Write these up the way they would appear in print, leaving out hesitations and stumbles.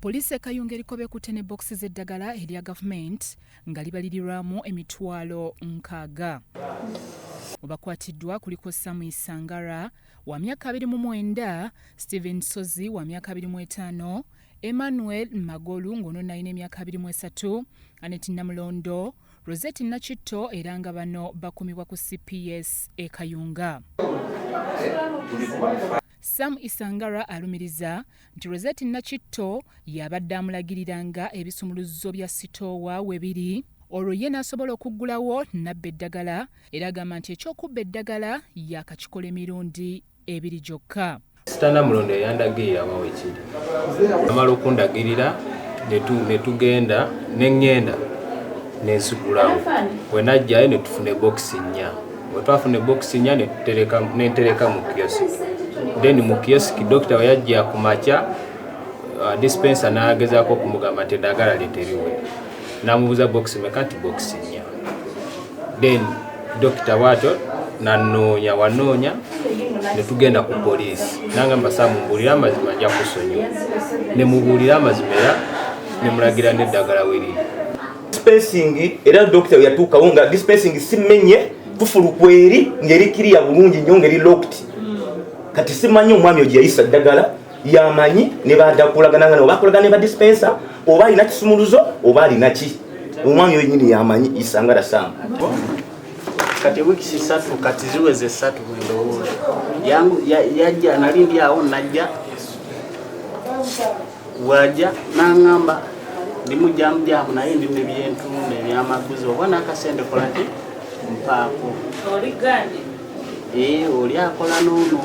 Poliisi Kayunga erikobe ku tene boxi z'eddagala erya gavumenti nga libalirirwamu emitwalo 6. Obakwatiddwa kuliko Sam Isangara wa myaka 29, Steven Sozi wa myaka 25, Emmanuel Magolu ngono naine myaka 23, Anet Namulondo, Rosette Nakitto era nga bano bakumibwa ku CPS Kayunga. Sam Isangara alumiriza nti Rosette Nakitto yabadde amulagiriranga ebisumuluzo bya sitoowa webiri olwo ye n'asobola okuggulawo nabba eddagala era agamba nti ekyokubba eddagala yakakikola emirundi 2 gyokka. Sitanda Mulondo yandagirira wawe kiri amala okundagirira ne tugenda n'engenda n'ensukulawo we najjayo ne tufune boxi 4 we twafune boxi 4 nentereka mu kioski. Then mu kioski dokita we yajja kumacha dispenser n'agezaako kumugamba nti eddagala literiwe. Namubuza boxi mekati boxi 4. Then dokita wato nanoonya wanoonya ne tugenda ku poliisi. Nangamba Samumbulira amazima nja kusonyiwa. Ne mubulira amazima ne mulagira n'eddagala weri. Dispensing era dokita yatuukawo nga dispensing simenye kufulu kweri ngeri kiriya bulungi nnyo ngeri locked. Kati simanyi omwami oyo yayisa ddagala yamanyi ne badakulagana oba kulagana ba dispenser oba alina kisumuluzo oba alina ki. Omwami oyo nyini yamanyi Isangara Sam. Kati wiki 3 kati ziweze 3 mwendo yangu yajja nalindi awo najja waja nangamba ndimujamjamu naye ndi nebyentu nebyamaguzi obona akasende kolati mpaako oliganye oli akola nono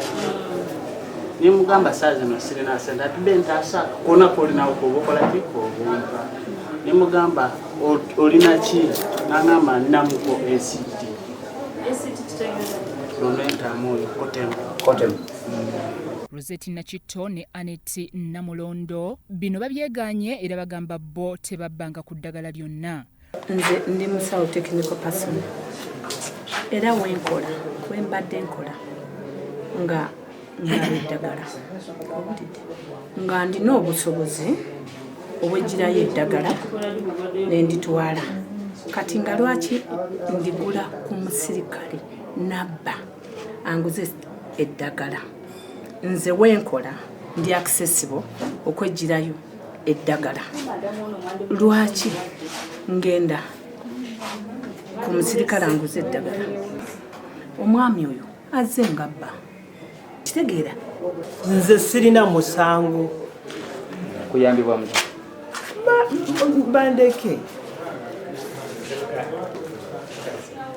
nimugamba saze no sirina senda atubenta asa kona kolina okubokola tiko obompa nimugamba olina ki nangamba namuko ACT Kotem. Rosette Nakitto ne Anet Namulondo bino babyeganye era bagamba bo tebabbanga ku ddagala lyonna. Nze ndi musawo technical person era wenkola wembadde nkola nga eddagala nga ndina obusobozi obwegirayo eddagala nenditwala kati nga lwaki ndigula ku musirikale nabba anguze eddagala nze wenkola ndi accessible okwegirayo eddagala lwaki ngenda ku musirikale anguze eddagala omwami oyo azze ngabba kitegeera nze sirina musango kuyambibwa mu bandeke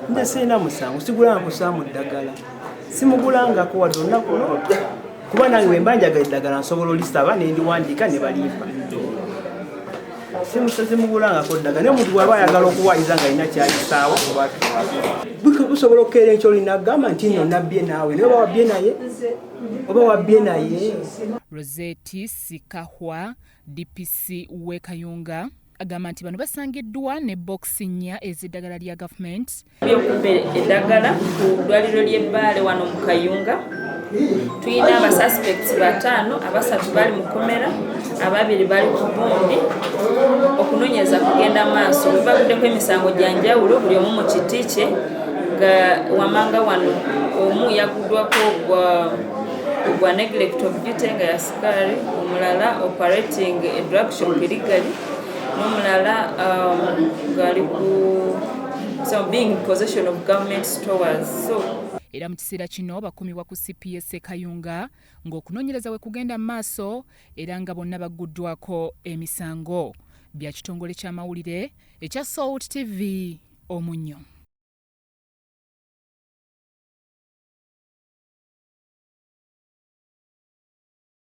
nze sirina musango sigulanga kusaamu ddagala simugulangako wadde olunaku lwonna kuba nange wemba njaga eddagala nsobola olisaba nendiwandiika ne balimpa simugulangako ddagala naye omuntu bw'aba ayagala okuwayiza nga alina kyayisaawo busobola okukeera enkyo olina agamba nti nno nabbye naawe naye oba wabbye naye. Rosette Sikahwa DPC w'e Kayunga agamba nti bano basangiddwa ne boxi 4 ez'eddagala lya gavumenti byokubba eddagala ku ddwaliro ly'Ebbaale wano mu Kayunga. Tuyina abasuspects 5, abasatu bali mu komera, 2 bali ku bbondi. Okunoonyeza kugenda maaso bibaguddeko emisango gya njawulo buli omu mu kiti kye nga wamanga wano omu yaguddwako gwa neglect of duty nga ya sikaari, omulala operating a drug shop illegally, n'omulala ngali ku being in possession of government stores. Era mu kiseera kino bakumibwa ku CPS Kayunga ng'okunoonyereza we kugenda mu maaso era nga bonna bagguddwako emisango. Bya kitongole ky'amawulire ekya Salt TV Omunnyo.